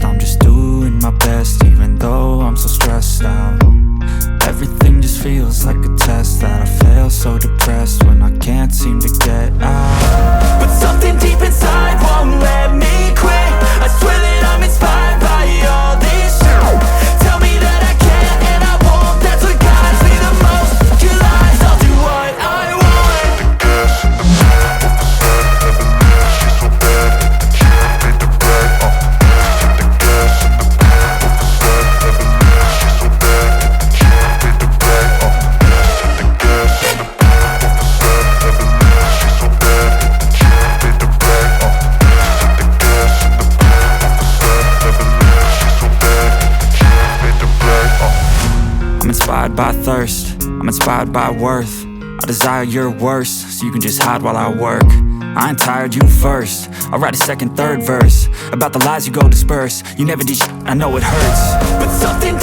rest. I'm just doing my best, even though I'm so stressed out. Everything just feels like a test that I fail, so depressed when I can't seem to get out. But something deep inside won't let me quit. I swear that I'm inspired by all this shit. Tell me that I can and I won't. That's what guides me the most. Your lies, I'll do what I want. I'm inspired by thirst, I'm inspired by worth. I desire your worst, so you can just hide while I work. I ain't tired, you first. I'll write a second, third verse about the lies you go disperse. You never did shit, I know it hurts. But something